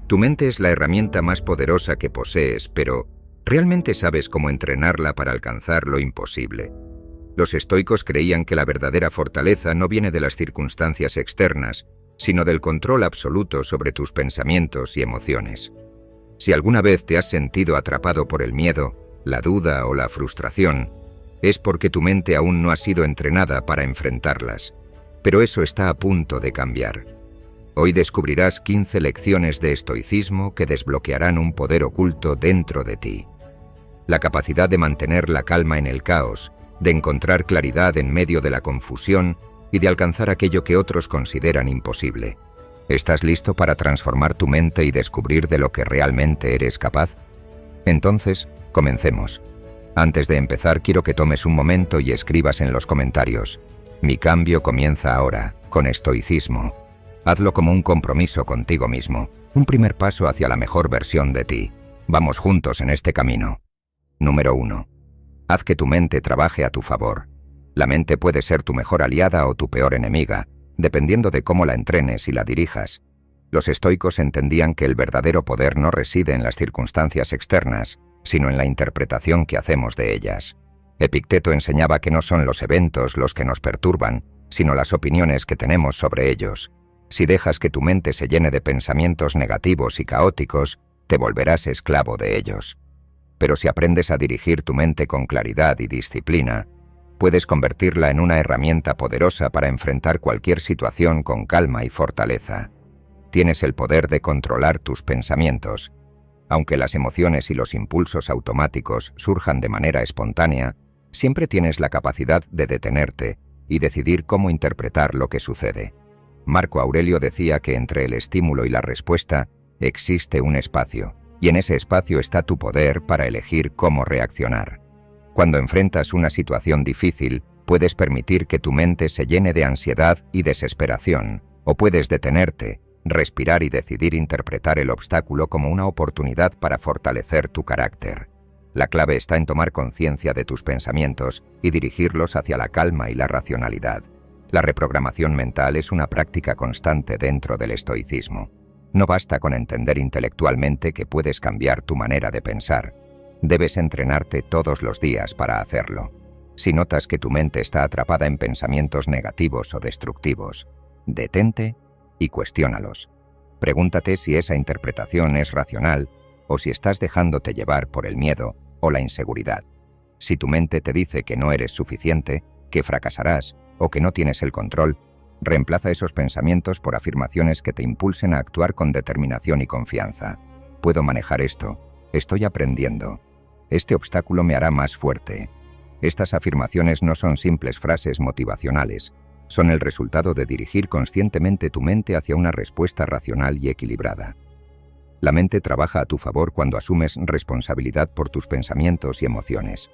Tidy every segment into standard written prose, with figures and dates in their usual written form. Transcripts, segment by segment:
Tu mente es la herramienta más poderosa que posees, pero ¿realmente sabes cómo entrenarla para alcanzar lo imposible? Los estoicos creían que la verdadera fortaleza no viene de las circunstancias externas, sino del control absoluto sobre tus pensamientos y emociones. Si alguna vez te has sentido atrapado por el miedo, la duda o la frustración, es porque tu mente aún no ha sido entrenada para enfrentarlas. Pero eso está a punto de cambiar. Hoy descubrirás 15 lecciones de estoicismo que desbloquearán un poder oculto dentro de ti. La capacidad de mantener la calma en el caos, de encontrar claridad en medio de la confusión y de alcanzar aquello que otros consideran imposible. ¿Estás listo para transformar tu mente y descubrir de lo que realmente eres capaz? Entonces, comencemos. Antes de empezar, quiero que tomes un momento y escribas en los comentarios: mi cambio comienza ahora, con estoicismo. Hazlo como un compromiso contigo mismo, un primer paso hacia la mejor versión de ti. Vamos juntos en este camino. Número 1. Haz que tu mente trabaje a tu favor. La mente puede ser tu mejor aliada o tu peor enemiga, dependiendo de cómo la entrenes y la dirijas. Los estoicos entendían que el verdadero poder no reside en las circunstancias externas, sino en la interpretación que hacemos de ellas. Epicteto enseñaba que no son los eventos los que nos perturban, sino las opiniones que tenemos sobre ellos. Si dejas que tu mente se llene de pensamientos negativos y caóticos, te volverás esclavo de ellos. Pero si aprendes a dirigir tu mente con claridad y disciplina, puedes convertirla en una herramienta poderosa para enfrentar cualquier situación con calma y fortaleza. Tienes el poder de controlar tus pensamientos. Aunque las emociones y los impulsos automáticos surjan de manera espontánea, siempre tienes la capacidad de detenerte y decidir cómo interpretar lo que sucede. Marco Aurelio decía que entre el estímulo y la respuesta existe un espacio, y en ese espacio está tu poder para elegir cómo reaccionar. Cuando enfrentas una situación difícil, puedes permitir que tu mente se llene de ansiedad y desesperación, o puedes detenerte, respirar y decidir interpretar el obstáculo como una oportunidad para fortalecer tu carácter. La clave está en tomar conciencia de tus pensamientos y dirigirlos hacia la calma y la racionalidad. La reprogramación mental es una práctica constante dentro del estoicismo. No basta con entender intelectualmente que puedes cambiar tu manera de pensar. Debes entrenarte todos los días para hacerlo. Si notas que tu mente está atrapada en pensamientos negativos o destructivos, detente y cuestiónalos. Pregúntate si esa interpretación es racional o si estás dejándote llevar por el miedo o la inseguridad. Si tu mente te dice que no eres suficiente, que fracasarás o que no tienes el control, reemplaza esos pensamientos por afirmaciones que te impulsen a actuar con determinación y confianza. Puedo manejar esto. Estoy aprendiendo. Este obstáculo me hará más fuerte. Estas afirmaciones no son simples frases motivacionales. Son el resultado de dirigir conscientemente tu mente hacia una respuesta racional y equilibrada. La mente trabaja a tu favor cuando asumes responsabilidad por tus pensamientos y emociones.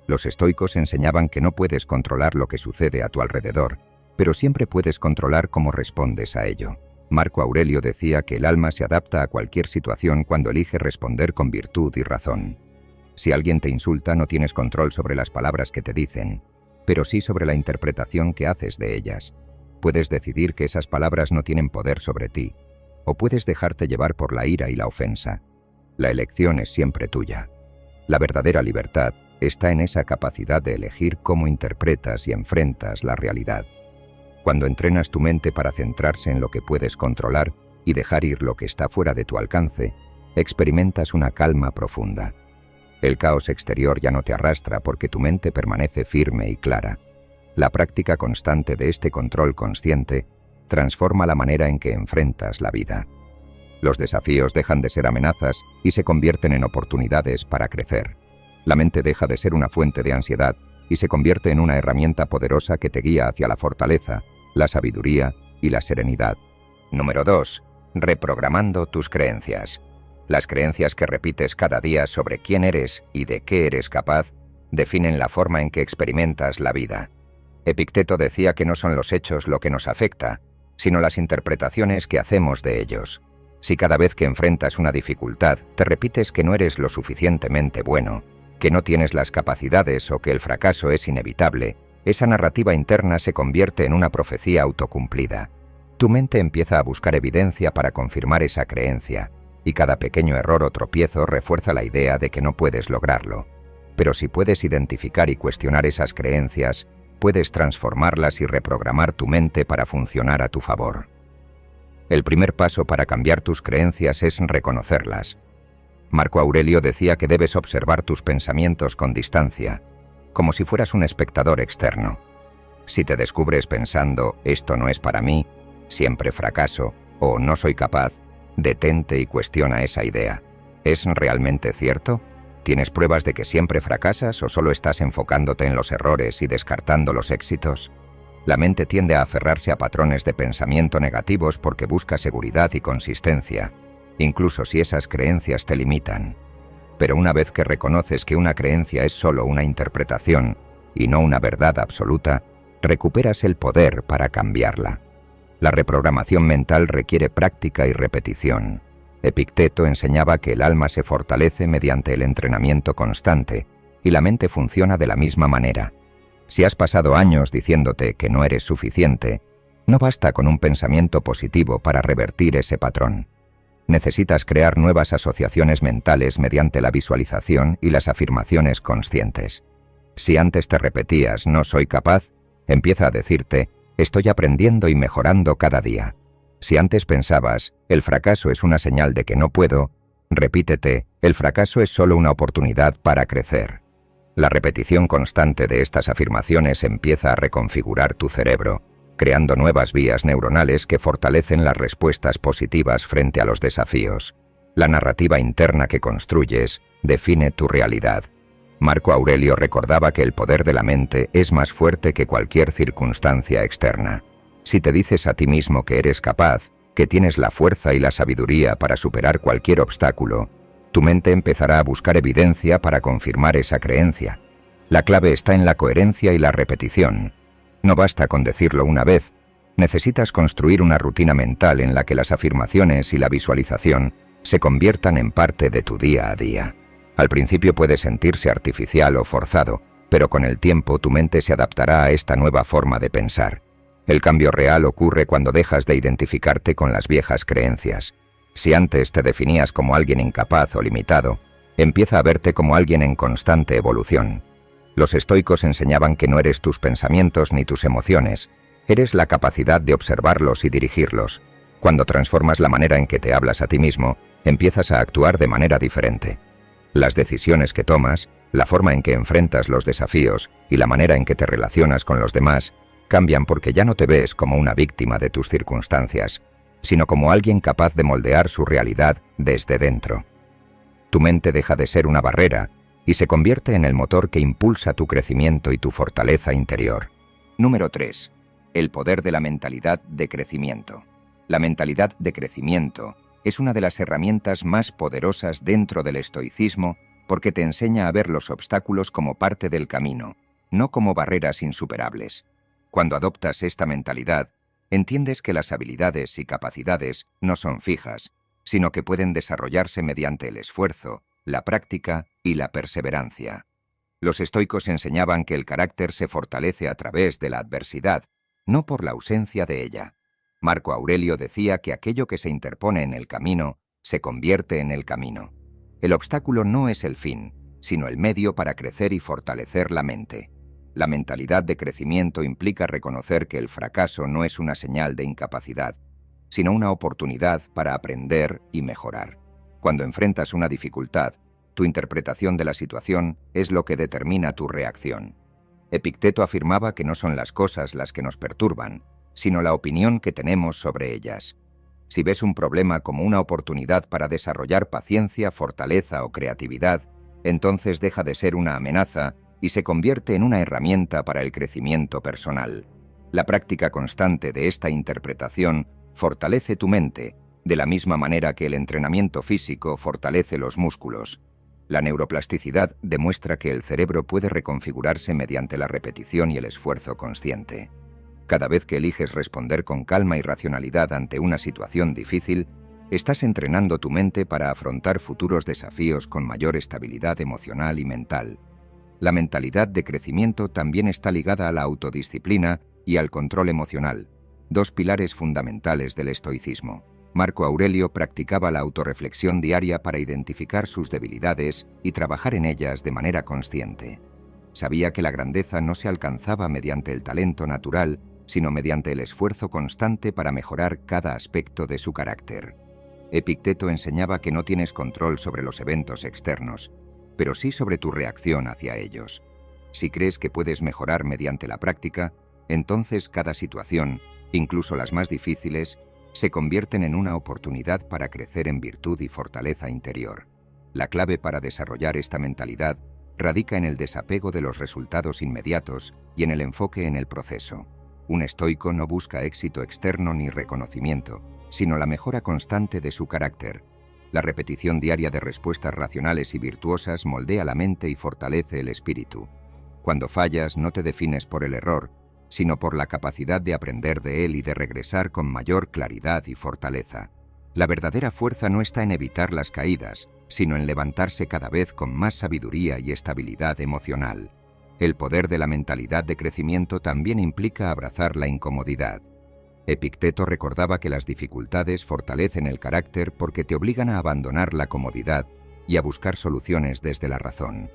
Los estoicos enseñaban que no puedes controlar lo que sucede a tu alrededor, pero siempre puedes controlar cómo respondes a ello. Marco Aurelio decía que el alma se adapta a cualquier situación cuando elige responder con virtud y razón. Si alguien te insulta, no tienes control sobre las palabras que te dicen, pero sí sobre la interpretación que haces de ellas. Puedes decidir que esas palabras no tienen poder sobre ti, o puedes dejarte llevar por la ira y la ofensa. La elección es siempre tuya. La verdadera libertad está en esa capacidad de elegir cómo interpretas y enfrentas la realidad. Cuando entrenas tu mente para centrarse en lo que puedes controlar y dejar ir lo que está fuera de tu alcance, experimentas una calma profunda. El caos exterior ya no te arrastra porque tu mente permanece firme y clara. La práctica constante de este control consciente transforma la manera en que enfrentas la vida. Los desafíos dejan de ser amenazas y se convierten en oportunidades para crecer. La mente deja de ser una fuente de ansiedad y se convierte en una herramienta poderosa que te guía hacia la fortaleza, la sabiduría y la serenidad. Número 2. Reprogramando tus creencias. Las creencias que repites cada día sobre quién eres y de qué eres capaz definen la forma en que experimentas la vida. Epicteto decía que no son los hechos lo que nos afecta, sino las interpretaciones que hacemos de ellos. Si cada vez que enfrentas una dificultad te repites que no eres lo suficientemente bueno, que no tienes las capacidades o que el fracaso es inevitable, esa narrativa interna se convierte en una profecía autocumplida. Tu mente empieza a buscar evidencia para confirmar esa creencia, y cada pequeño error o tropiezo refuerza la idea de que no puedes lograrlo. Pero si puedes identificar y cuestionar esas creencias, puedes transformarlas y reprogramar tu mente para funcionar a tu favor. El primer paso para cambiar tus creencias es reconocerlas. Marco Aurelio decía que debes observar tus pensamientos con distancia, como si fueras un espectador externo. Si te descubres pensando «esto no es para mí», «siempre fracaso» o «no soy capaz», detente y cuestiona esa idea. ¿Es realmente cierto? ¿Tienes pruebas de que siempre fracasas o solo estás enfocándote en los errores y descartando los éxitos? La mente tiende a aferrarse a patrones de pensamiento negativos porque busca seguridad y consistencia, incluso si esas creencias te limitan. Pero una vez que reconoces que una creencia es solo una interpretación y no una verdad absoluta, recuperas el poder para cambiarla. La reprogramación mental requiere práctica y repetición. Epicteto enseñaba que el alma se fortalece mediante el entrenamiento constante y la mente funciona de la misma manera. Si has pasado años diciéndote que no eres suficiente, no basta con un pensamiento positivo para revertir ese patrón. Necesitas crear nuevas asociaciones mentales mediante la visualización y las afirmaciones conscientes. Si antes te repetías «no soy capaz», empieza a decirte «estoy aprendiendo y mejorando cada día». Si antes pensabas «el fracaso es una señal de que no puedo», repítete «el fracaso es solo una oportunidad para crecer». La repetición constante de estas afirmaciones empieza a reconfigurar tu cerebro, creando nuevas vías neuronales que fortalecen las respuestas positivas frente a los desafíos. La narrativa interna que construyes define tu realidad. Marco Aurelio recordaba que el poder de la mente es más fuerte que cualquier circunstancia externa. Si te dices a ti mismo que eres capaz, que tienes la fuerza y la sabiduría para superar cualquier obstáculo, tu mente empezará a buscar evidencia para confirmar esa creencia. La clave está en la coherencia y la repetición. No basta con decirlo una vez, necesitas construir una rutina mental en la que las afirmaciones y la visualización se conviertan en parte de tu día a día. Al principio puede sentirse artificial o forzado, pero con el tiempo tu mente se adaptará a esta nueva forma de pensar. El cambio real ocurre cuando dejas de identificarte con las viejas creencias. Si antes te definías como alguien incapaz o limitado, empieza a verte como alguien en constante evolución. Los estoicos enseñaban que no eres tus pensamientos ni tus emociones, eres la capacidad de observarlos y dirigirlos. Cuando transformas la manera en que te hablas a ti mismo, empiezas a actuar de manera diferente. Las decisiones que tomas, la forma en que enfrentas los desafíos y la manera en que te relacionas con los demás cambian porque ya no te ves como una víctima de tus circunstancias, sino como alguien capaz de moldear su realidad desde dentro. Tu mente deja de ser una barrera y se convierte en el motor que impulsa tu crecimiento y tu fortaleza interior. Número 3. El poder de la mentalidad de crecimiento. La mentalidad de crecimiento es una de las herramientas más poderosas dentro del estoicismo porque te enseña a ver los obstáculos como parte del camino, no como barreras insuperables. Cuando adoptas esta mentalidad, entiendes que las habilidades y capacidades no son fijas, sino que pueden desarrollarse mediante el esfuerzo, la práctica y la perseverancia. Los estoicos enseñaban que el carácter se fortalece a través de la adversidad, no por la ausencia de ella. Marco Aurelio decía que aquello que se interpone en el camino se convierte en el camino. El obstáculo no es el fin, sino el medio para crecer y fortalecer la mente. La mentalidad de crecimiento implica reconocer que el fracaso no es una señal de incapacidad, sino una oportunidad para aprender y mejorar. Cuando enfrentas una dificultad, tu interpretación de la situación es lo que determina tu reacción. Epicteto afirmaba que no son las cosas las que nos perturban, sino la opinión que tenemos sobre ellas. Si ves un problema como una oportunidad para desarrollar paciencia, fortaleza o creatividad, entonces deja de ser una amenaza y se convierte en una herramienta para el crecimiento personal. La práctica constante de esta interpretación fortalece tu mente, de la misma manera que el entrenamiento físico fortalece los músculos. La neuroplasticidad demuestra que el cerebro puede reconfigurarse mediante la repetición y el esfuerzo consciente. Cada vez que eliges responder con calma y racionalidad ante una situación difícil, estás entrenando tu mente para afrontar futuros desafíos con mayor estabilidad emocional y mental. La mentalidad de crecimiento también está ligada a la autodisciplina y al control emocional, dos pilares fundamentales del estoicismo. Marco Aurelio practicaba la autorreflexión diaria para identificar sus debilidades y trabajar en ellas de manera consciente. Sabía que la grandeza no se alcanzaba mediante el talento natural, sino mediante el esfuerzo constante para mejorar cada aspecto de su carácter. Epicteto enseñaba que no tienes control sobre los eventos externos, pero sí sobre tu reacción hacia ellos. Si crees que puedes mejorar mediante la práctica, entonces cada situación, incluso las más difíciles, se convierten en una oportunidad para crecer en virtud y fortaleza interior. La clave para desarrollar esta mentalidad radica en el desapego de los resultados inmediatos y en el enfoque en el proceso. Un estoico no busca éxito externo ni reconocimiento, sino la mejora constante de su carácter. La repetición diaria de respuestas racionales y virtuosas moldea la mente y fortalece el espíritu. Cuando fallas, no te defines por el error, sino por la capacidad de aprender de él y de regresar con mayor claridad y fortaleza. La verdadera fuerza no está en evitar las caídas, sino en levantarse cada vez con más sabiduría y estabilidad emocional. El poder de la mentalidad de crecimiento también implica abrazar la incomodidad. Epicteto recordaba que las dificultades fortalecen el carácter porque te obligan a abandonar la comodidad y a buscar soluciones desde la razón.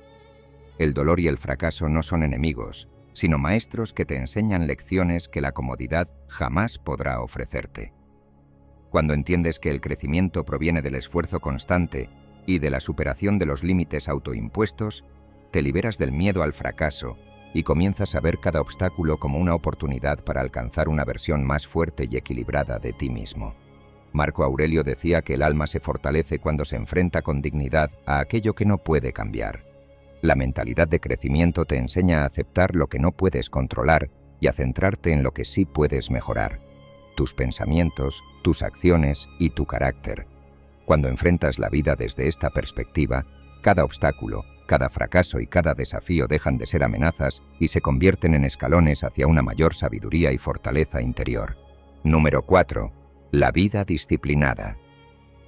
El dolor y el fracaso no son enemigos, sino maestros que te enseñan lecciones que la comodidad jamás podrá ofrecerte. Cuando entiendes que el crecimiento proviene del esfuerzo constante y de la superación de los límites autoimpuestos, te liberas del miedo al fracaso y comienzas a ver cada obstáculo como una oportunidad para alcanzar una versión más fuerte y equilibrada de ti mismo. Marco Aurelio decía que el alma se fortalece cuando se enfrenta con dignidad a aquello que no puede cambiar. La mentalidad de crecimiento te enseña a aceptar lo que no puedes controlar y a centrarte en lo que sí puedes mejorar: tus pensamientos, tus acciones y tu carácter. Cuando enfrentas la vida desde esta perspectiva, cada obstáculo, cada fracaso y cada desafío dejan de ser amenazas y se convierten en escalones hacia una mayor sabiduría y fortaleza interior. Número 4. La vida disciplinada.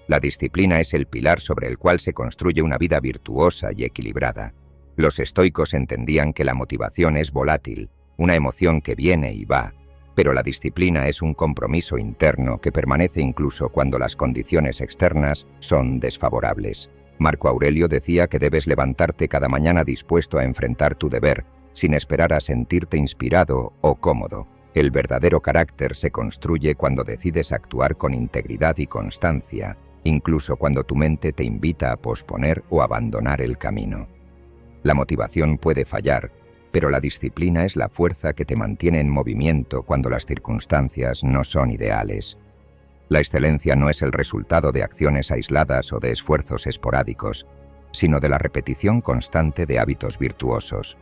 La disciplina es el pilar sobre el cual se construye una vida virtuosa y equilibrada. Los estoicos entendían que la motivación es volátil, una emoción que viene y va, pero la disciplina es un compromiso interno que permanece incluso cuando las condiciones externas son desfavorables. Marco Aurelio decía que debes levantarte cada mañana dispuesto a enfrentar tu deber, sin esperar a sentirte inspirado o cómodo. El verdadero carácter se construye cuando decides actuar con integridad y constancia, incluso cuando tu mente te invita a posponer o abandonar el camino. La motivación puede fallar, pero la disciplina es la fuerza que te mantiene en movimiento cuando las circunstancias no son ideales. La excelencia no es el resultado de acciones aisladas o de esfuerzos esporádicos, sino de la repetición constante de hábitos virtuosos.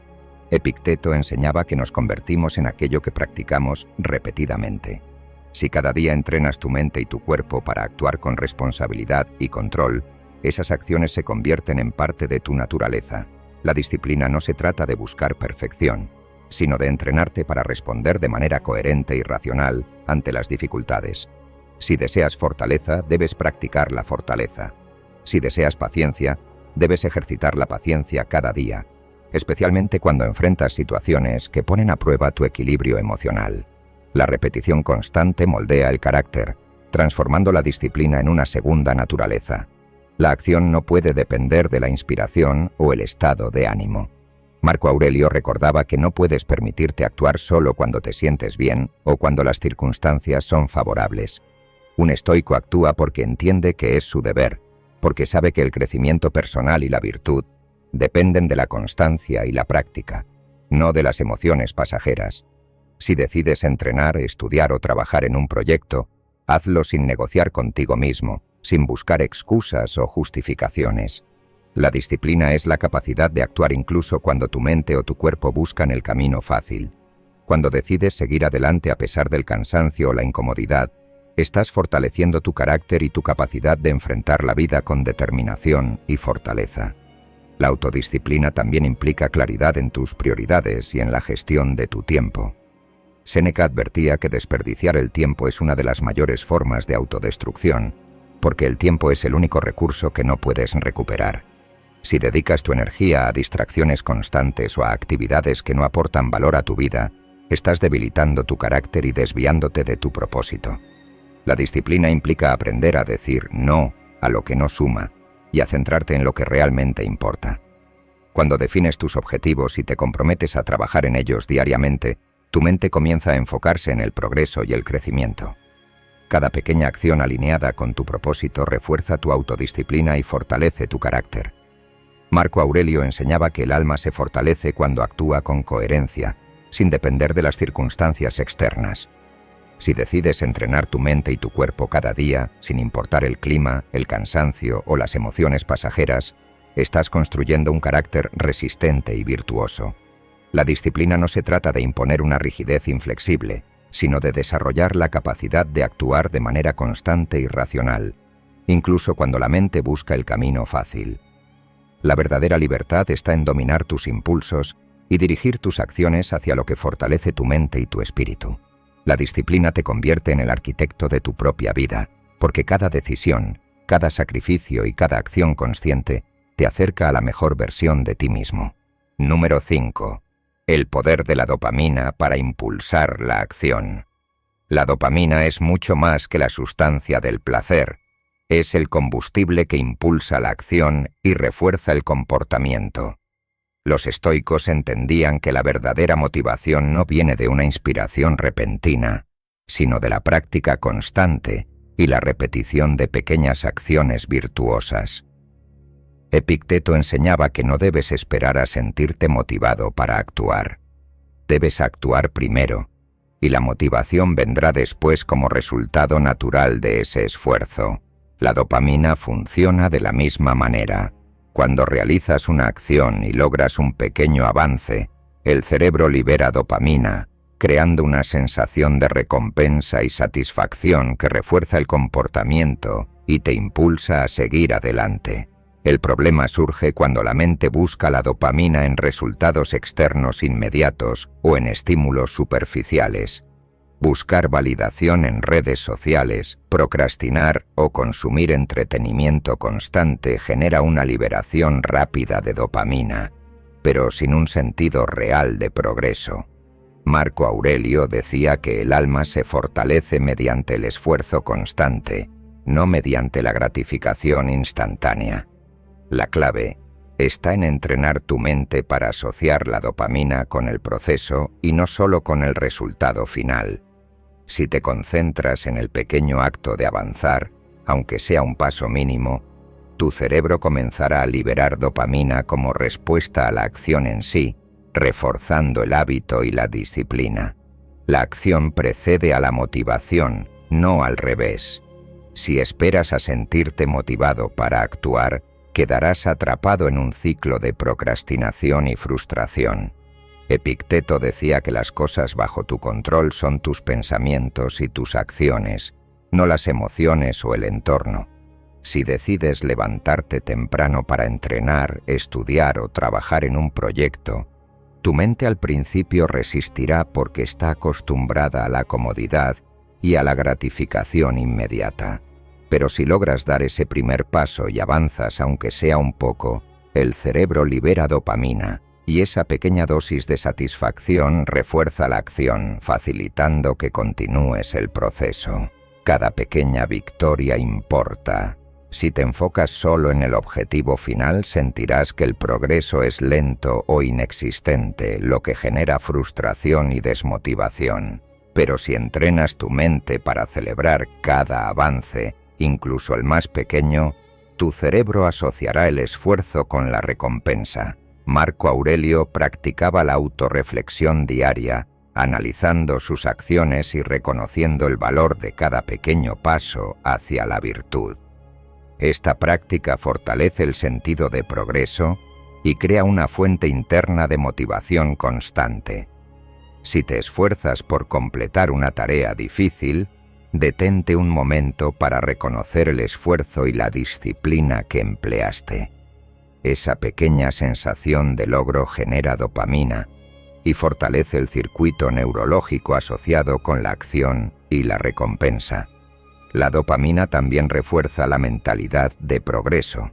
Epicteto enseñaba que nos convertimos en aquello que practicamos repetidamente. Si cada día entrenas tu mente y tu cuerpo para actuar con responsabilidad y control, esas acciones se convierten en parte de tu naturaleza. La disciplina no se trata de buscar perfección, sino de entrenarte para responder de manera coherente y racional ante las dificultades. Si deseas fortaleza, debes practicar la fortaleza. Si deseas paciencia, debes ejercitar la paciencia cada día, especialmente cuando enfrentas situaciones que ponen a prueba tu equilibrio emocional. La repetición constante moldea el carácter, transformando la disciplina en una segunda naturaleza. La acción no puede depender de la inspiración o el estado de ánimo. Marco Aurelio recordaba que no puedes permitirte actuar solo cuando te sientes bien o cuando las circunstancias son favorables. Un estoico actúa porque entiende que es su deber, porque sabe que el crecimiento personal y la virtud dependen de la constancia y la práctica, no de las emociones pasajeras. Si decides entrenar, estudiar o trabajar en un proyecto, hazlo sin negociar contigo mismo, sin buscar excusas o justificaciones. La disciplina es la capacidad de actuar incluso cuando tu mente o tu cuerpo buscan el camino fácil. Cuando decides seguir adelante a pesar del cansancio o la incomodidad, estás fortaleciendo tu carácter y tu capacidad de enfrentar la vida con determinación y fortaleza. La autodisciplina también implica claridad en tus prioridades y en la gestión de tu tiempo. Séneca advertía que desperdiciar el tiempo es una de las mayores formas de autodestrucción, porque el tiempo es el único recurso que no puedes recuperar. Si dedicas tu energía a distracciones constantes o a actividades que no aportan valor a tu vida, estás debilitando tu carácter y desviándote de tu propósito. La disciplina implica aprender a decir no a lo que no suma y a centrarte en lo que realmente importa. Cuando defines tus objetivos y te comprometes a trabajar en ellos diariamente, tu mente comienza a enfocarse en el progreso y el crecimiento. Cada pequeña acción alineada con tu propósito refuerza tu autodisciplina y fortalece tu carácter. Marco Aurelio enseñaba que el alma se fortalece cuando actúa con coherencia, sin depender de las circunstancias externas. Si decides entrenar tu mente y tu cuerpo cada día, sin importar el clima, el cansancio o las emociones pasajeras, estás construyendo un carácter resistente y virtuoso. La disciplina no se trata de imponer una rigidez inflexible, sino de desarrollar la capacidad de actuar de manera constante y racional, incluso cuando la mente busca el camino fácil. La verdadera libertad está en dominar tus impulsos y dirigir tus acciones hacia lo que fortalece tu mente y tu espíritu. La disciplina te convierte en el arquitecto de tu propia vida, porque cada decisión, cada sacrificio y cada acción consciente te acerca a la mejor versión de ti mismo. Número 5. El poder de la dopamina para impulsar la acción. La dopamina es mucho más que la sustancia del placer. Es el combustible que impulsa la acción y refuerza el comportamiento. Los estoicos entendían que la verdadera motivación no viene de una inspiración repentina, sino de la práctica constante y la repetición de pequeñas acciones virtuosas. Epicteto enseñaba que no debes esperar a sentirte motivado para actuar. Debes actuar primero, y la motivación vendrá después como resultado natural de ese esfuerzo. La dopamina funciona de la misma manera. Cuando realizas una acción y logras un pequeño avance, el cerebro libera dopamina, creando una sensación de recompensa y satisfacción que refuerza el comportamiento y te impulsa a seguir adelante. El problema surge cuando la mente busca la dopamina en resultados externos inmediatos o en estímulos superficiales. Buscar validación en redes sociales, procrastinar o consumir entretenimiento constante genera una liberación rápida de dopamina, pero sin un sentido real de progreso. Marco Aurelio decía que el alma se fortalece mediante el esfuerzo constante, no mediante la gratificación instantánea. La clave está en entrenar tu mente para asociar la dopamina con el proceso y no solo con el resultado final. Si te concentras en el pequeño acto de avanzar, aunque sea un paso mínimo, tu cerebro comenzará a liberar dopamina como respuesta a la acción en sí, reforzando el hábito y la disciplina. La acción precede a la motivación, no al revés. Si esperas a sentirte motivado para actuar, quedarás atrapado en un ciclo de procrastinación y frustración. Epicteto decía que las cosas bajo tu control son tus pensamientos y tus acciones, no las emociones o el entorno. Si decides levantarte temprano para entrenar, estudiar o trabajar en un proyecto, tu mente al principio resistirá porque está acostumbrada a la comodidad y a la gratificación inmediata. Pero si logras dar ese primer paso y avanzas aunque sea un poco, el cerebro libera dopamina, y esa pequeña dosis de satisfacción refuerza la acción, facilitando que continúes el proceso. Cada pequeña victoria importa. Si te enfocas solo en el objetivo final, sentirás que el progreso es lento o inexistente, lo que genera frustración y desmotivación. Pero si entrenas tu mente para celebrar cada avance, incluso el más pequeño, tu cerebro asociará el esfuerzo con la recompensa. Marco Aurelio practicaba la autorreflexión diaria, analizando sus acciones y reconociendo el valor de cada pequeño paso hacia la virtud. Esta práctica fortalece el sentido de progreso y crea una fuente interna de motivación constante. Si te esfuerzas por completar una tarea difícil, detente un momento para reconocer el esfuerzo y la disciplina que empleaste. Esa pequeña sensación de logro genera dopamina y fortalece el circuito neurológico asociado con la acción y la recompensa. La dopamina también refuerza la mentalidad de progreso.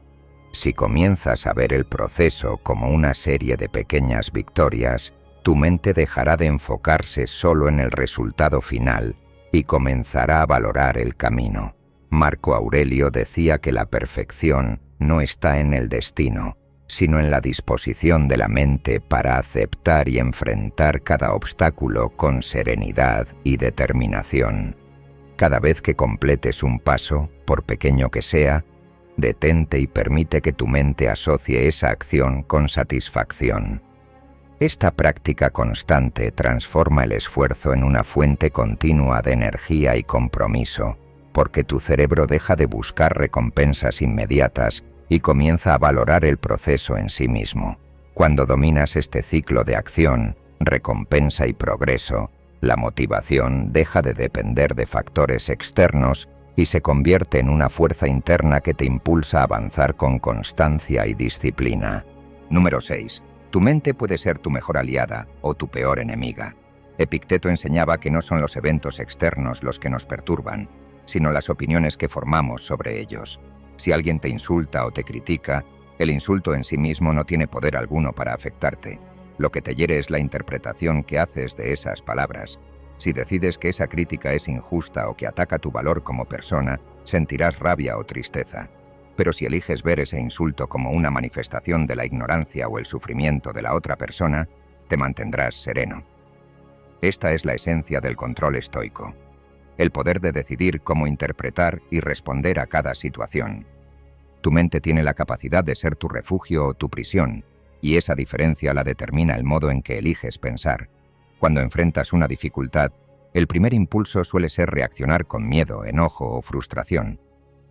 Si comienzas a ver el proceso como una serie de pequeñas victorias, tu mente dejará de enfocarse solo en el resultado final y comenzará a valorar el camino. Marco Aurelio decía que la perfección no está en el destino, sino en la disposición de la mente para aceptar y enfrentar cada obstáculo con serenidad y determinación. Cada vez que completes un paso, por pequeño que sea, detente y permite que tu mente asocie esa acción con satisfacción. Esta práctica constante transforma el esfuerzo en una fuente continua de energía y compromiso, porque tu cerebro deja de buscar recompensas inmediatas y comienza a valorar el proceso en sí mismo. Cuando dominas este ciclo de acción, recompensa y progreso, la motivación deja de depender de factores externos y se convierte en una fuerza interna que te impulsa a avanzar con constancia y disciplina. Número 6. Tu mente puede ser tu mejor aliada o tu peor enemiga. Epicteto enseñaba que no son los eventos externos los que nos perturban, sino las opiniones que formamos sobre ellos. Si alguien te insulta o te critica, el insulto en sí mismo no tiene poder alguno para afectarte. Lo que te hiere es la interpretación que haces de esas palabras. Si decides que esa crítica es injusta o que ataca tu valor como persona, sentirás rabia o tristeza. Pero si eliges ver ese insulto como una manifestación de la ignorancia o el sufrimiento de la otra persona, te mantendrás sereno. Esta es la esencia del control estoico. El poder de decidir cómo interpretar y responder a cada situación. Tu mente tiene la capacidad de ser tu refugio o tu prisión, y esa diferencia la determina el modo en que eliges pensar. Cuando enfrentas una dificultad, el primer impulso suele ser reaccionar con miedo, enojo o frustración.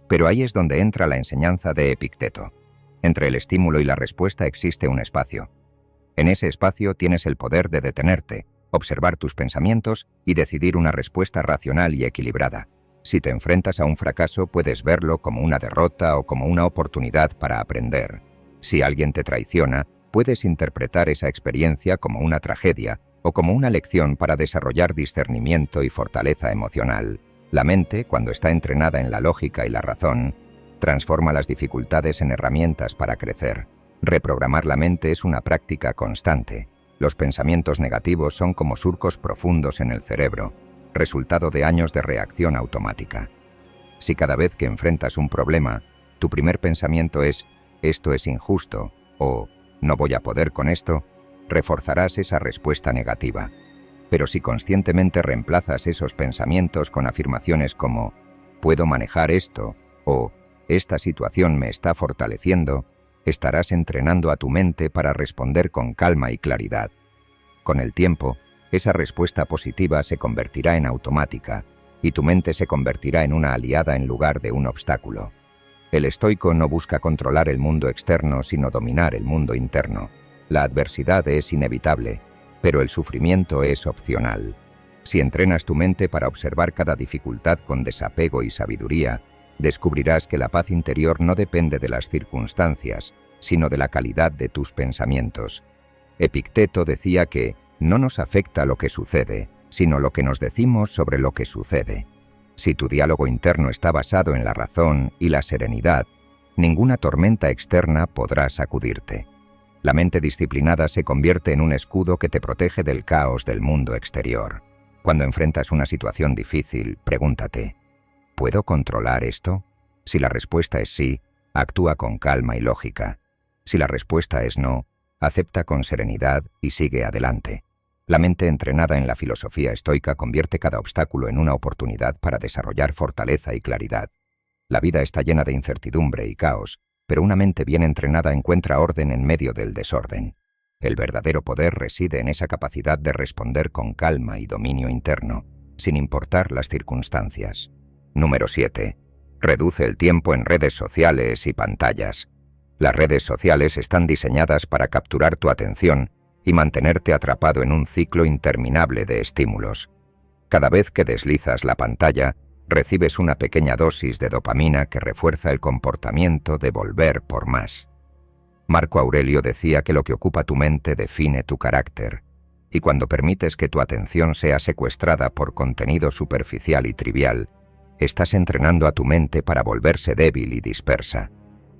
Pero ahí es donde entra la enseñanza de Epicteto. Entre el estímulo y la respuesta existe un espacio. En ese espacio tienes el poder de detenerte, observar tus pensamientos y decidir una respuesta racional y equilibrada. Si te enfrentas a un fracaso, puedes verlo como una derrota o como una oportunidad para aprender. Si alguien te traiciona, puedes interpretar esa experiencia como una tragedia o como una lección para desarrollar discernimiento y fortaleza emocional. La mente, cuando está entrenada en la lógica y la razón, transforma las dificultades en herramientas para crecer. Reprogramar la mente es una práctica constante. Los pensamientos negativos son como surcos profundos en el cerebro, resultado de años de reacción automática. Si cada vez que enfrentas un problema, tu primer pensamiento es «esto es injusto» o «no voy a poder con esto», reforzarás esa respuesta negativa. Pero si conscientemente reemplazas esos pensamientos con afirmaciones como «puedo manejar esto» o «esta situación me está fortaleciendo», estarás entrenando a tu mente para responder con calma y claridad. Con el tiempo, esa respuesta positiva se convertirá en automática y tu mente se convertirá en una aliada en lugar de un obstáculo. El estoico no busca controlar el mundo externo, sino dominar el mundo interno. La adversidad es inevitable, pero el sufrimiento es opcional. Si entrenas tu mente para observar cada dificultad con desapego y sabiduría, descubrirás que la paz interior no depende de las circunstancias, sino de la calidad de tus pensamientos. Epicteto decía que no nos afecta lo que sucede, sino lo que nos decimos sobre lo que sucede. Si tu diálogo interno está basado en la razón y la serenidad, ninguna tormenta externa podrá sacudirte. La mente disciplinada se convierte en un escudo que te protege del caos del mundo exterior. Cuando enfrentas una situación difícil, pregúntate, ¿puedo controlar esto? Si la respuesta es sí, actúa con calma y lógica. Si la respuesta es no, acepta con serenidad y sigue adelante. La mente entrenada en la filosofía estoica convierte cada obstáculo en una oportunidad para desarrollar fortaleza y claridad. La vida está llena de incertidumbre y caos, pero una mente bien entrenada encuentra orden en medio del desorden. El verdadero poder reside en esa capacidad de responder con calma y dominio interno, sin importar las circunstancias. Número 7. Reduce el tiempo en redes sociales y pantallas. Las redes sociales están diseñadas para capturar tu atención y mantenerte atrapado en un ciclo interminable de estímulos. Cada vez que deslizas la pantalla, recibes una pequeña dosis de dopamina que refuerza el comportamiento de volver por más. Marco Aurelio decía que lo que ocupa tu mente define tu carácter, y cuando permites que tu atención sea secuestrada por contenido superficial y trivial, estás entrenando a tu mente para volverse débil y dispersa.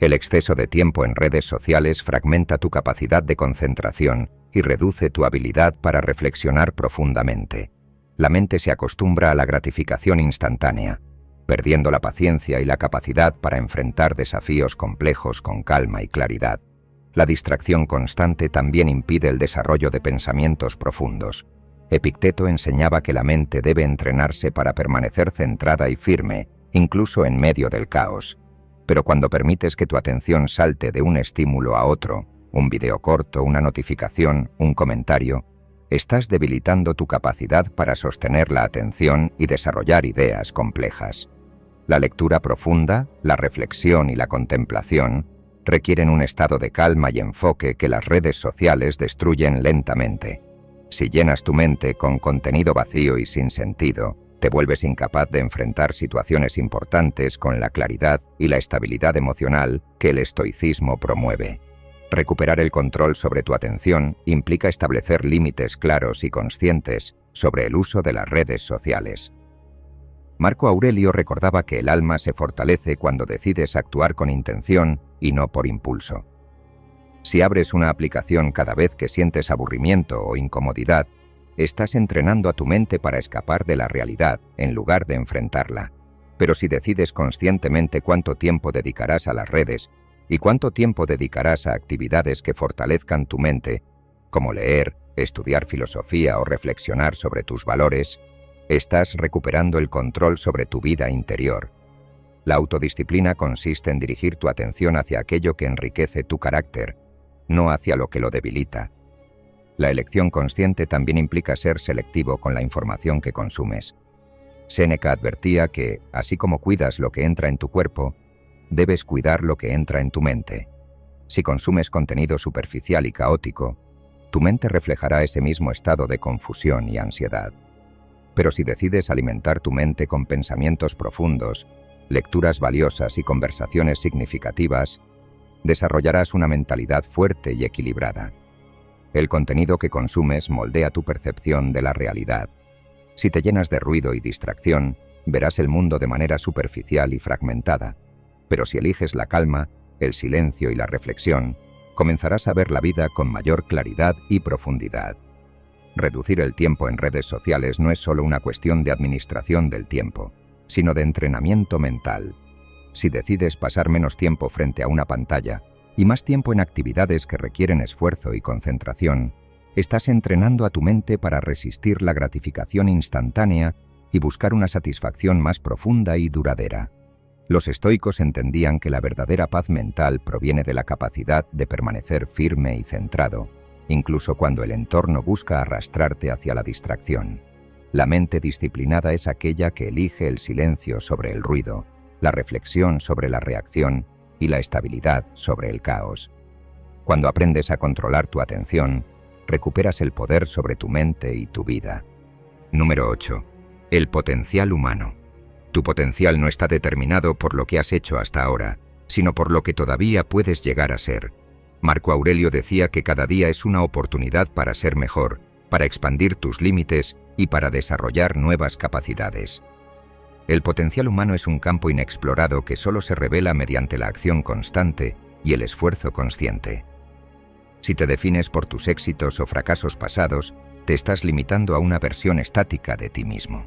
El exceso de tiempo en redes sociales fragmenta tu capacidad de concentración y reduce tu habilidad para reflexionar profundamente. La mente se acostumbra a la gratificación instantánea, perdiendo la paciencia y la capacidad para enfrentar desafíos complejos con calma y claridad. La distracción constante también impide el desarrollo de pensamientos profundos. Epicteto enseñaba que la mente debe entrenarse para permanecer centrada y firme, incluso en medio del caos. Pero cuando permites que tu atención salte de un estímulo a otro, un video corto, una notificación, un comentario, estás debilitando tu capacidad para sostener la atención y desarrollar ideas complejas. La lectura profunda, la reflexión y la contemplación requieren un estado de calma y enfoque que las redes sociales destruyen lentamente. Si llenas tu mente con contenido vacío y sin sentido, te vuelves incapaz de enfrentar situaciones importantes con la claridad y la estabilidad emocional que el estoicismo promueve. Recuperar el control sobre tu atención implica establecer límites claros y conscientes sobre el uso de las redes sociales. Marco Aurelio recordaba que el alma se fortalece cuando decides actuar con intención y no por impulso. Si abres una aplicación cada vez que sientes aburrimiento o incomodidad, estás entrenando a tu mente para escapar de la realidad en lugar de enfrentarla. Pero si decides conscientemente cuánto tiempo dedicarás a las redes y cuánto tiempo dedicarás a actividades que fortalezcan tu mente, como leer, estudiar filosofía o reflexionar sobre tus valores, estás recuperando el control sobre tu vida interior. La autodisciplina consiste en dirigir tu atención hacia aquello que enriquece tu carácter, no hacia lo que lo debilita. La elección consciente también implica ser selectivo con la información que consumes. Séneca advertía que, así como cuidas lo que entra en tu cuerpo, debes cuidar lo que entra en tu mente. Si consumes contenido superficial y caótico, tu mente reflejará ese mismo estado de confusión y ansiedad. Pero si decides alimentar tu mente con pensamientos profundos, lecturas valiosas y conversaciones significativas, desarrollarás una mentalidad fuerte y equilibrada. El contenido que consumes moldea tu percepción de la realidad. Si te llenas de ruido y distracción, verás el mundo de manera superficial y fragmentada. Pero si eliges la calma, el silencio y la reflexión, comenzarás a ver la vida con mayor claridad y profundidad. Reducir el tiempo en redes sociales no es solo una cuestión de administración del tiempo, sino de entrenamiento mental. Si decides pasar menos tiempo frente a una pantalla y más tiempo en actividades que requieren esfuerzo y concentración, estás entrenando a tu mente para resistir la gratificación instantánea y buscar una satisfacción más profunda y duradera. Los estoicos entendían que la verdadera paz mental proviene de la capacidad de permanecer firme y centrado, incluso cuando el entorno busca arrastrarte hacia la distracción. La mente disciplinada es aquella que elige el silencio sobre el ruido, la reflexión sobre la reacción y la estabilidad sobre el caos. Cuando aprendes a controlar tu atención, recuperas el poder sobre tu mente y tu vida. Número 8. El potencial humano. Tu potencial no está determinado por lo que has hecho hasta ahora, sino por lo que todavía puedes llegar a ser. Marco Aurelio decía que cada día es una oportunidad para ser mejor, para expandir tus límites y para desarrollar nuevas capacidades. El potencial humano es un campo inexplorado que solo se revela mediante la acción constante y el esfuerzo consciente. Si te defines por tus éxitos o fracasos pasados, te estás limitando a una versión estática de ti mismo.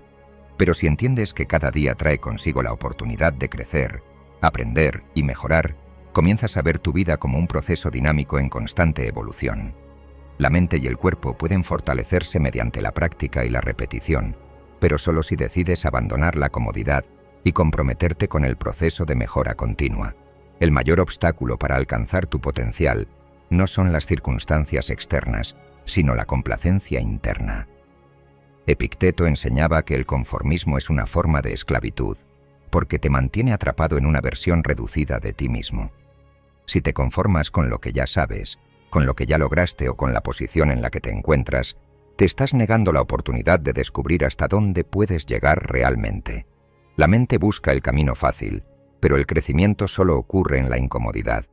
Pero si entiendes que cada día trae consigo la oportunidad de crecer, aprender y mejorar, comienzas a ver tu vida como un proceso dinámico en constante evolución. La mente y el cuerpo pueden fortalecerse mediante la práctica y la repetición, pero solo si decides abandonar la comodidad y comprometerte con el proceso de mejora continua. El mayor obstáculo para alcanzar tu potencial no son las circunstancias externas, sino la complacencia interna. Epicteto enseñaba que el conformismo es una forma de esclavitud, porque te mantiene atrapado en una versión reducida de ti mismo. Si te conformas con lo que ya sabes, con lo que ya lograste o con la posición en la que te encuentras, te estás negando la oportunidad de descubrir hasta dónde puedes llegar realmente. La mente busca el camino fácil, pero el crecimiento solo ocurre en la incomodidad.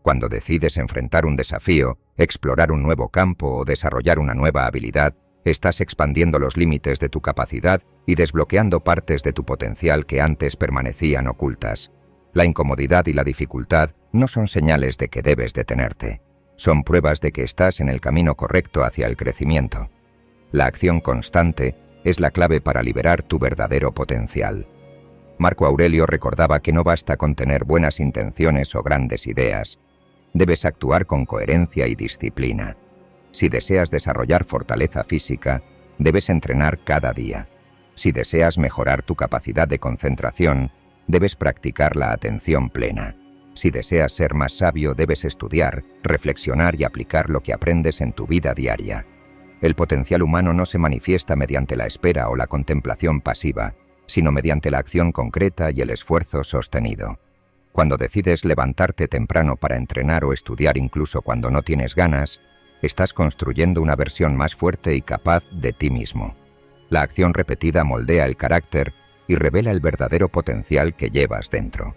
Cuando decides enfrentar un desafío, explorar un nuevo campo o desarrollar una nueva habilidad, estás expandiendo los límites de tu capacidad y desbloqueando partes de tu potencial que antes permanecían ocultas. La incomodidad y la dificultad no son señales de que debes detenerte. Son pruebas de que estás en el camino correcto hacia el crecimiento. La acción constante es la clave para liberar tu verdadero potencial. Marco Aurelio recordaba que no basta con tener buenas intenciones o grandes ideas. Debes actuar con coherencia y disciplina. Si deseas desarrollar fortaleza física, debes entrenar cada día. Si deseas mejorar tu capacidad de concentración, debes practicar la atención plena. Si deseas ser más sabio, debes estudiar, reflexionar y aplicar lo que aprendes en tu vida diaria. El potencial humano no se manifiesta mediante la espera o la contemplación pasiva, sino mediante la acción concreta y el esfuerzo sostenido. Cuando decides levantarte temprano para entrenar o estudiar incluso cuando no tienes ganas, estás construyendo una versión más fuerte y capaz de ti mismo. La acción repetida moldea el carácter y revela el verdadero potencial que llevas dentro.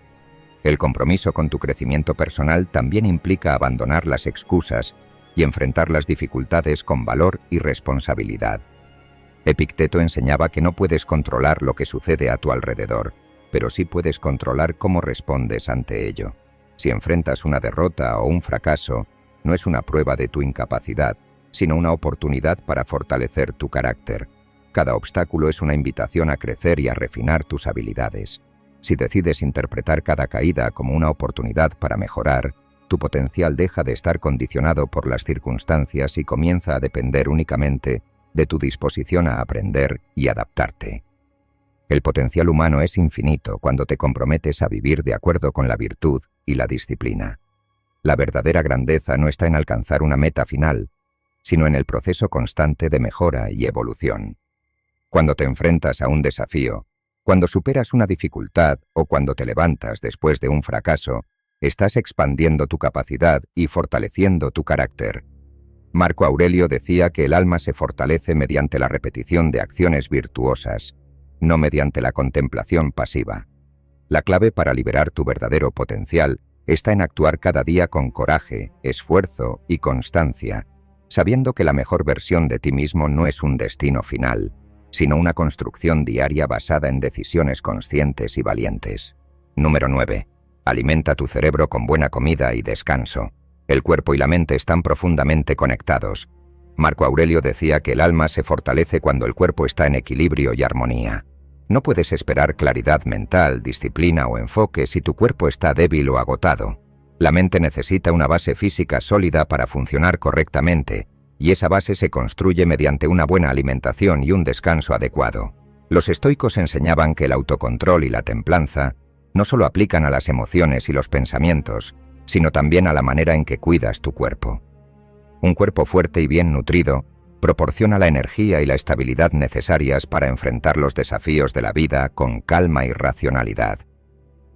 El compromiso con tu crecimiento personal también implica abandonar las excusas y enfrentar las dificultades con valor y responsabilidad. Epicteto enseñaba que no puedes controlar lo que sucede a tu alrededor, pero sí puedes controlar cómo respondes ante ello. Si enfrentas una derrota o un fracaso, no es una prueba de tu incapacidad, sino una oportunidad para fortalecer tu carácter. Cada obstáculo es una invitación a crecer y a refinar tus habilidades. Si decides interpretar cada caída como una oportunidad para mejorar, tu potencial deja de estar condicionado por las circunstancias y comienza a depender únicamente de tu disposición a aprender y adaptarte. El potencial humano es infinito cuando te comprometes a vivir de acuerdo con la virtud y la disciplina. La verdadera grandeza no está en alcanzar una meta final, sino en el proceso constante de mejora y evolución. Cuando te enfrentas a un desafío, cuando superas una dificultad o cuando te levantas después de un fracaso, estás expandiendo tu capacidad y fortaleciendo tu carácter. Marco Aurelio decía que el alma se fortalece mediante la repetición de acciones virtuosas, no mediante la contemplación pasiva. La clave para liberar tu verdadero potencial está en actuar cada día con coraje, esfuerzo y constancia, sabiendo que la mejor versión de ti mismo no es un destino final, sino una construcción diaria basada en decisiones conscientes y valientes. Número 9. Alimenta tu cerebro con buena comida y descanso. El cuerpo y la mente están profundamente conectados. Marco Aurelio decía que el alma se fortalece cuando el cuerpo está en equilibrio y armonía. No puedes esperar claridad mental, disciplina o enfoque si tu cuerpo está débil o agotado. La mente necesita una base física sólida para funcionar correctamente, y esa base se construye mediante una buena alimentación y un descanso adecuado. Los estoicos enseñaban que el autocontrol y la templanza no solo aplican a las emociones y los pensamientos, sino también a la manera en que cuidas tu cuerpo. Un cuerpo fuerte y bien nutrido proporciona la energía y la estabilidad necesarias para enfrentar los desafíos de la vida con calma y racionalidad.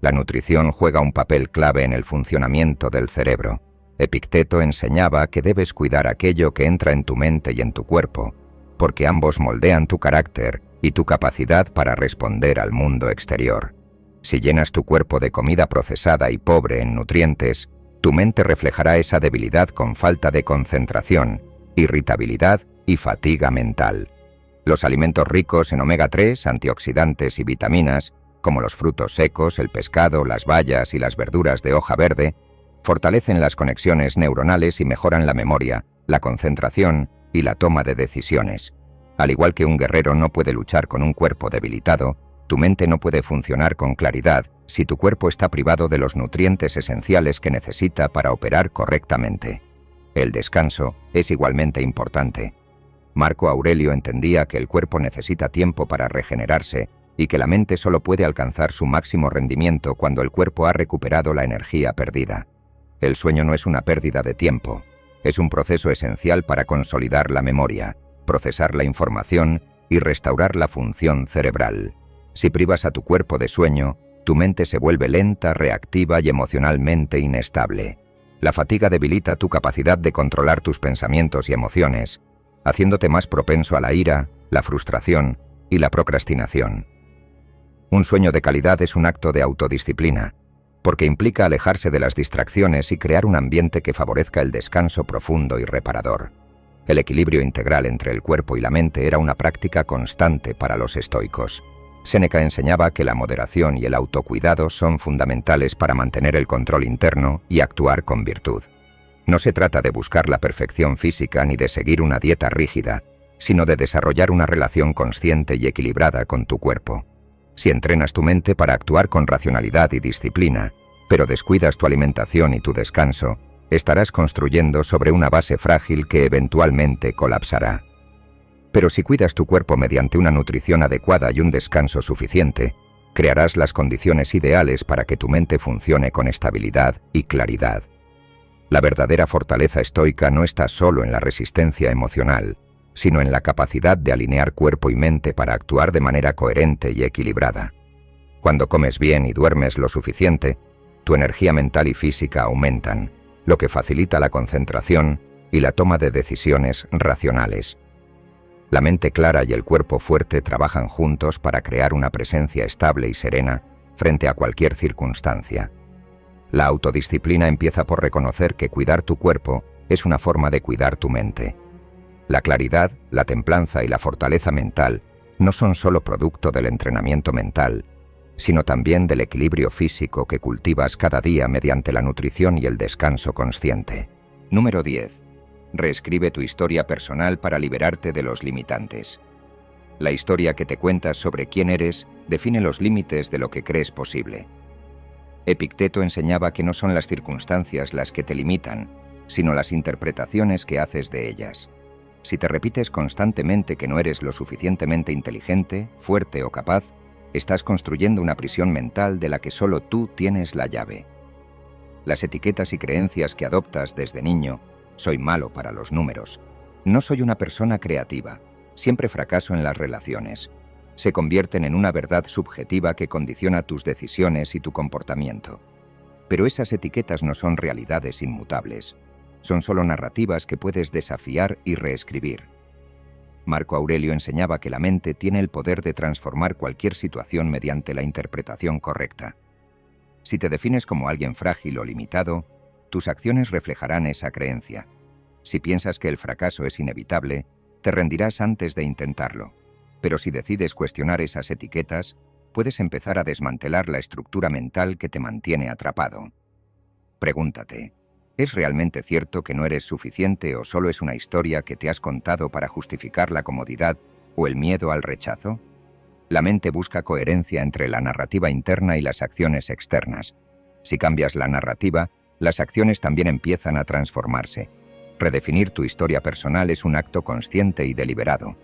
La nutrición juega un papel clave en el funcionamiento del cerebro. Epicteto enseñaba que debes cuidar aquello que entra en tu mente y en tu cuerpo, porque ambos moldean tu carácter y tu capacidad para responder al mundo exterior. Si llenas tu cuerpo de comida procesada y pobre en nutrientes, tu mente reflejará esa debilidad con falta de concentración, irritabilidad y fatiga mental. Los alimentos ricos en omega 3, antioxidantes y vitaminas, como los frutos secos, el pescado, las bayas y las verduras de hoja verde, fortalecen las conexiones neuronales y mejoran la memoria, la concentración y la toma de decisiones. Al igual que un guerrero no puede luchar con un cuerpo debilitado, tu mente no puede funcionar con claridad si tu cuerpo está privado de los nutrientes esenciales que necesita para operar correctamente. El descanso es igualmente importante. Marco Aurelio entendía que el cuerpo necesita tiempo para regenerarse y que la mente solo puede alcanzar su máximo rendimiento cuando el cuerpo ha recuperado la energía perdida. El sueño no es una pérdida de tiempo, es un proceso esencial para consolidar la memoria, procesar la información y restaurar la función cerebral. Si privas a tu cuerpo de sueño, tu mente se vuelve lenta, reactiva y emocionalmente inestable. La fatiga debilita tu capacidad de controlar tus pensamientos y emociones, haciéndote más propenso a la ira, la frustración y la procrastinación. Un sueño de calidad es un acto de autodisciplina, porque implica alejarse de las distracciones y crear un ambiente que favorezca el descanso profundo y reparador. El equilibrio integral entre el cuerpo y la mente era una práctica constante para los estoicos. Séneca enseñaba que la moderación y el autocuidado son fundamentales para mantener el control interno y actuar con virtud. No se trata de buscar la perfección física ni de seguir una dieta rígida, sino de desarrollar una relación consciente y equilibrada con tu cuerpo. Si entrenas tu mente para actuar con racionalidad y disciplina, pero descuidas tu alimentación y tu descanso, estarás construyendo sobre una base frágil que eventualmente colapsará. Pero si cuidas tu cuerpo mediante una nutrición adecuada y un descanso suficiente, crearás las condiciones ideales para que tu mente funcione con estabilidad y claridad. La verdadera fortaleza estoica no está solo en la resistencia emocional, sino en la capacidad de alinear cuerpo y mente para actuar de manera coherente y equilibrada. Cuando comes bien y duermes lo suficiente, tu energía mental y física aumentan, lo que facilita la concentración y la toma de decisiones racionales. La mente clara y el cuerpo fuerte trabajan juntos para crear una presencia estable y serena frente a cualquier circunstancia. La autodisciplina empieza por reconocer que cuidar tu cuerpo es una forma de cuidar tu mente. La claridad, la templanza y la fortaleza mental no son solo producto del entrenamiento mental, sino también del equilibrio físico que cultivas cada día mediante la nutrición y el descanso consciente. Número 10. Reescribe tu historia personal para liberarte de los limitantes. La historia que te cuentas sobre quién eres define los límites de lo que crees posible. Epicteto enseñaba que no son las circunstancias las que te limitan, sino las interpretaciones que haces de ellas. Si te repites constantemente que no eres lo suficientemente inteligente, fuerte o capaz, estás construyendo una prisión mental de la que solo tú tienes la llave. Las etiquetas y creencias que adoptas desde niño: soy malo para los números, no soy una persona creativa, siempre fracaso en las relaciones, se convierten en una verdad subjetiva que condiciona tus decisiones y tu comportamiento. Pero esas etiquetas no son realidades inmutables, son solo narrativas que puedes desafiar y reescribir. Marco Aurelio enseñaba que la mente tiene el poder de transformar cualquier situación mediante la interpretación correcta. Si te defines como alguien frágil o limitado, tus acciones reflejarán esa creencia. Si piensas que el fracaso es inevitable, te rendirás antes de intentarlo. Pero si decides cuestionar esas etiquetas, puedes empezar a desmantelar la estructura mental que te mantiene atrapado. Pregúntate: ¿es realmente cierto que no eres suficiente o solo es una historia que te has contado para justificar la comodidad o el miedo al rechazo? La mente busca coherencia entre la narrativa interna y las acciones externas. Si cambias la narrativa, las acciones también empiezan a transformarse. Redefinir tu historia personal es un acto consciente y deliberado.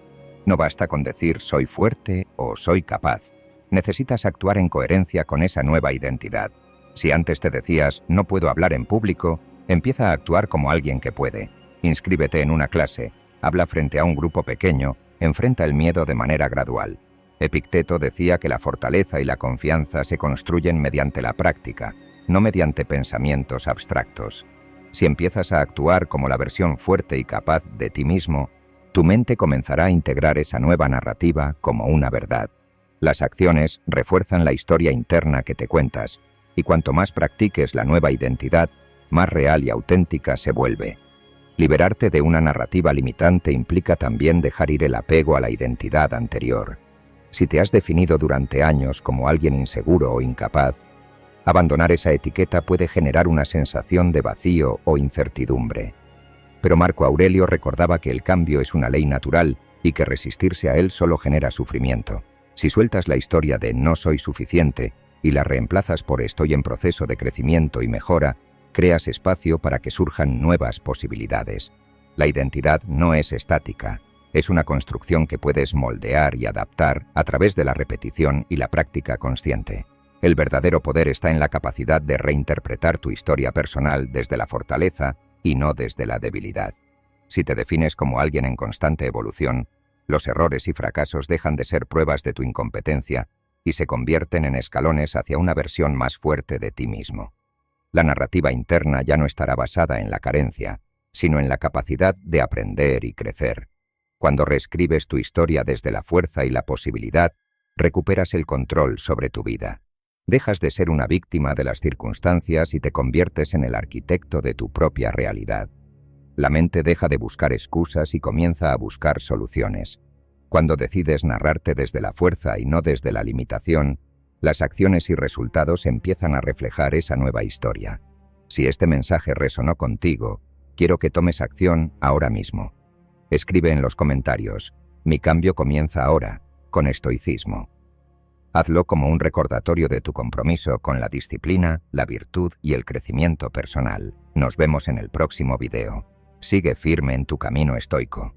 No basta con decir soy fuerte o soy capaz. Necesitas actuar en coherencia con esa nueva identidad. Si antes te decías no puedo hablar en público, empieza a actuar como alguien que puede. Inscríbete en una clase, habla frente a un grupo pequeño, enfrenta el miedo de manera gradual. Epicteto decía que la fortaleza y la confianza se construyen mediante la práctica, no mediante pensamientos abstractos. Si empiezas a actuar como la versión fuerte y capaz de ti mismo, tu mente comenzará a integrar esa nueva narrativa como una verdad. Las acciones refuerzan la historia interna que te cuentas, y cuanto más practiques la nueva identidad, más real y auténtica se vuelve. Liberarte de una narrativa limitante implica también dejar ir el apego a la identidad anterior. Si te has definido durante años como alguien inseguro o incapaz, abandonar esa etiqueta puede generar una sensación de vacío o incertidumbre. Pero Marco Aurelio recordaba que el cambio es una ley natural y que resistirse a él solo genera sufrimiento. Si sueltas la historia de no soy suficiente y la reemplazas por estoy en proceso de crecimiento y mejora, creas espacio para que surjan nuevas posibilidades. La identidad no es estática, es una construcción que puedes moldear y adaptar a través de la repetición y la práctica consciente. El verdadero poder está en la capacidad de reinterpretar tu historia personal desde la fortaleza y no desde la debilidad. Si te defines como alguien en constante evolución, los errores y fracasos dejan de ser pruebas de tu incompetencia y se convierten en escalones hacia una versión más fuerte de ti mismo. La narrativa interna ya no estará basada en la carencia, sino en la capacidad de aprender y crecer. Cuando reescribes tu historia desde la fuerza y la posibilidad, recuperas el control sobre tu vida. Dejas de ser una víctima de las circunstancias y te conviertes en el arquitecto de tu propia realidad. La mente deja de buscar excusas y comienza a buscar soluciones. Cuando decides narrarte desde la fuerza y no desde la limitación, las acciones y resultados empiezan a reflejar esa nueva historia. Si este mensaje resonó contigo, quiero que tomes acción ahora mismo. Escribe en los comentarios: mi cambio comienza ahora, con estoicismo. Hazlo como un recordatorio de tu compromiso con la disciplina, la virtud y el crecimiento personal. Nos vemos en el próximo video. Sigue firme en tu camino estoico.